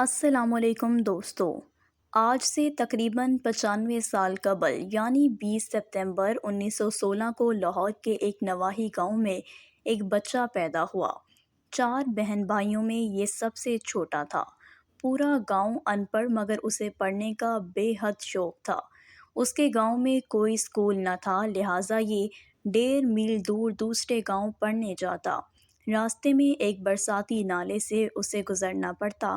السلام علیکم دوستو، آج سے تقریباً 95 سال قبل یعنی 20 ستمبر 1916 کو لاہور کے ایک نواحی گاؤں میں ایک بچہ پیدا ہوا۔ 4 بہن بھائیوں میں یہ سب سے چھوٹا تھا۔ پورا گاؤں ان پڑھ مگر اسے پڑھنے کا بے حد شوق تھا۔ اس کے گاؤں میں کوئی اسکول نہ تھا، لہٰذا یہ 1.5 میل دور دوسرے گاؤں پڑھنے جاتا۔ راستے میں ایک برساتی نالے سے اسے گزرنا پڑتا۔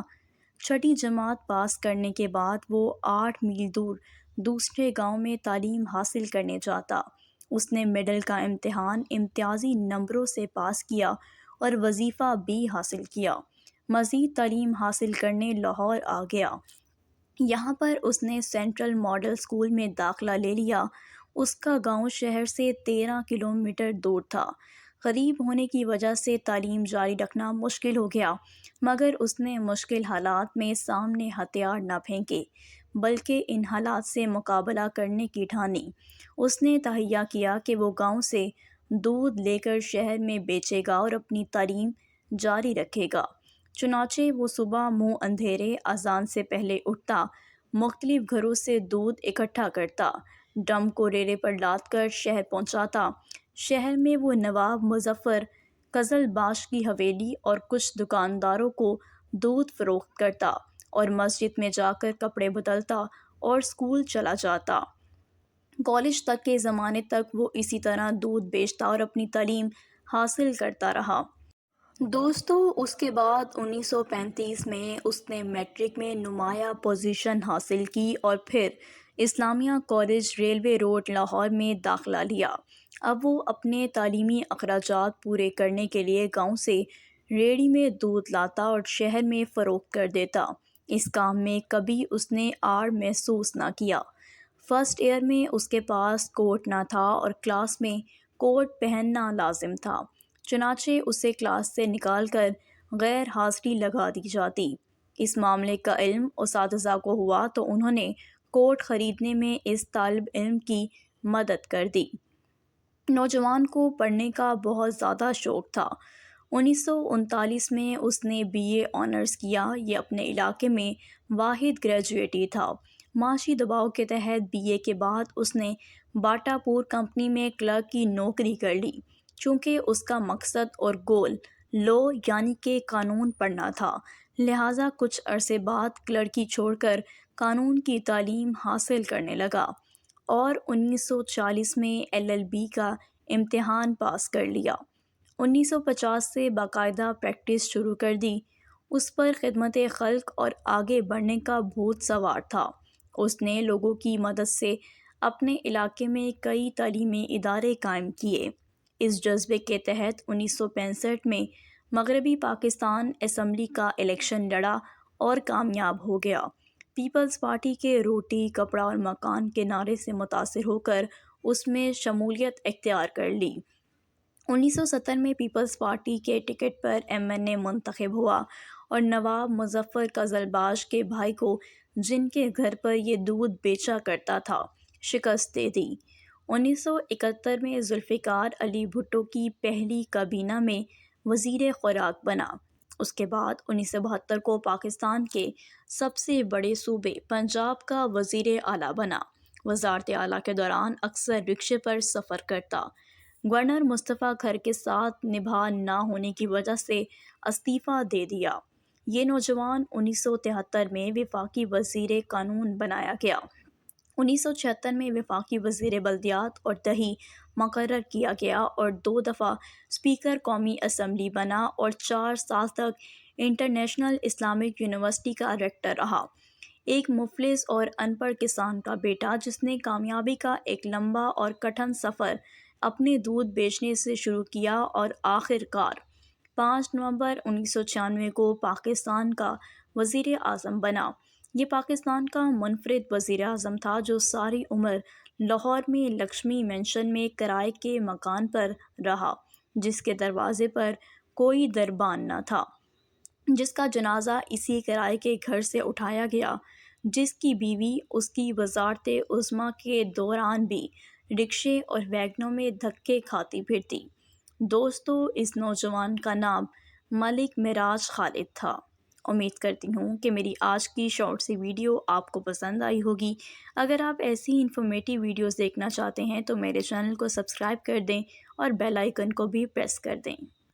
چھٹی جماعت پاس کرنے کے بعد وہ 8 میل دور دوسرے گاؤں میں تعلیم حاصل کرنے جاتا۔ اس نے مڈل کا امتحان امتیازی نمبروں سے پاس کیا اور وظیفہ بھی حاصل کیا۔ مزید تعلیم حاصل کرنے لاہور آ گیا۔ یہاں پر اس نے سینٹرل ماڈل اسکول میں داخلہ لے لیا۔ اس کا گاؤں شہر سے 13 کلومیٹر دور تھا۔ غریب ہونے کی وجہ سے تعلیم جاری رکھنا مشکل ہو گیا، مگر اس نے مشکل حالات میں سامنے ہتھیار نہ پھینکے بلکہ ان حالات سے مقابلہ کرنے کی ٹھانی۔ اس نے تہیہ کیا کہ وہ گاؤں سے دودھ لے کر شہر میں بیچے گا اور اپنی تعلیم جاری رکھے گا۔ چنانچہ وہ صبح منہ اندھیرے اذان سے پہلے اٹھتا، مختلف گھروں سے دودھ اکٹھا کرتا، ڈرم کو ریلے پر لاد کر شہر پہنچاتا۔ شہر میں وہ نواب مظفر قزلباش کی حویلی اور کچھ دکانداروں کو دودھ فروخت کرتا اور مسجد میں جا کر کپڑے بدلتا اور اسکول چلا جاتا۔ کالج تک کے زمانے تک وہ اسی طرح دودھ بیچتا اور اپنی تعلیم حاصل کرتا رہا۔ دوستو، اس کے بعد 1935 میں اس نے میٹرک میں نمایاں پوزیشن حاصل کی اور پھر اسلامیہ کالج ریلوے روڈ لاہور میں داخلہ لیا۔ اب وہ اپنے تعلیمی اخراجات پورے کرنے کے لیے گاؤں سے ریڑھی میں دودھ لاتا اور شہر میں فروخت کر دیتا۔ اس کام میں کبھی اس نے آڑ محسوس نہ کیا۔ فرسٹ ایئر میں اس کے پاس کوٹ نہ تھا اور کلاس میں کوٹ پہننا لازم تھا، چنانچہ اسے کلاس سے نکال کر غیر حاضری لگا دی جاتی۔ اس معاملے کا علم اساتذہ کو ہوا تو انہوں نے کوٹ خریدنے میں اس طالب علم کی مدد کر دی۔ نوجوان کو پڑھنے کا بہت زیادہ شوق تھا۔ 1939 میں اس نے BA آنرز کیا۔ یہ اپنے علاقے میں واحد گریجویٹ ہی تھا۔ معاشی دباؤ کے تحت BA کے بعد اس نے باٹا پور کمپنی میں کلرک کی نوکری کر لی۔ چونکہ اس کا مقصد اور گول لا یعنی کہ قانون پڑھنا تھا، لہٰذا کچھ عرصے بعد کلرکی چھوڑ کر قانون کی تعلیم حاصل کرنے لگا اور 1940 میں LLB کا امتحان پاس کر لیا۔ 1950 سے باقاعدہ پریکٹس شروع کر دی۔ اس پر خدمت خلق اور آگے بڑھنے کا بھوت سوار تھا۔ اس نے لوگوں کی مدد سے اپنے علاقے میں کئی تعلیمی ادارے قائم کیے۔ اس جذبے کے تحت 1965 میں مغربی پاکستان اسمبلی کا الیکشن لڑا اور کامیاب ہو گیا۔ پیپلز پارٹی کے روٹی، کپڑا اور مکان کے نعرے سے متاثر ہو کر اس میں شمولیت اختیار کر لی۔ 1970 میں پیپلز پارٹی کے ٹکٹ پر MNA منتخب ہوا اور نواب مظفر قزلباش کے بھائی کو، جن کے گھر پر یہ دودھ بیچا کرتا تھا، شکست دے دی۔ 1971 میں ذوالفقار علی بھٹو کی پہلی کابینہ میں وزیر خوراک بنا۔ اس کے بعد 1972 کو پاکستان کے سب سے بڑے صوبے پنجاب کا وزیر اعلیٰ بنا۔ وزارت اعلیٰ کے دوران اکثر رکشے پر سفر کرتا۔ گورنر مصطفیٰ گھر کے ساتھ نبھا نہ ہونے کی وجہ سے استعفیٰ دے دیا۔ یہ نوجوان 1973 میں وفاقی وزیر قانون بنایا گیا۔ 1976 میں وفاقی وزیر بلدیات اور دیہی مقرر کیا گیا اور 2 دفعہ اسپیکر قومی اسمبلی بنا اور 4 سال تک انٹرنیشنل اسلامک یونیورسٹی کا ریکٹر رہا۔ ایک مفلس اور ان پڑھ کسان کا بیٹا جس نے کامیابی کا ایک لمبا اور کٹھن سفر اپنے دودھ بیچنے سے شروع کیا اور آخر کار 5 نومبر 1996 کو پاکستان کا وزیر اعظم بنا۔ یہ پاکستان کا منفرد وزیر اعظم تھا جو ساری عمر لاہور میں لکشمی مینشن میں کرائے کے مکان پر رہا، جس کے دروازے پر کوئی دربان نہ تھا، جس کا جنازہ اسی کرائے کے گھر سے اٹھایا گیا، جس کی بیوی اس کی وزارت عظمیٰ کے دوران بھی رکشے اور ویگنوں میں دھکے کھاتی پھرتی۔ دوستو، اس نوجوان کا نام ملک معراج خالد تھا۔ امید کرتی ہوں کہ میری آج کی شارٹ سی ویڈیو آپ کو پسند آئی ہوگی۔ اگر آپ ایسی ہی انفارمیٹیو ویڈیوز دیکھنا چاہتے ہیں تو میرے چینل کو سبسکرائب کر دیں اور بیل آئیکن کو بھی پریس کر دیں۔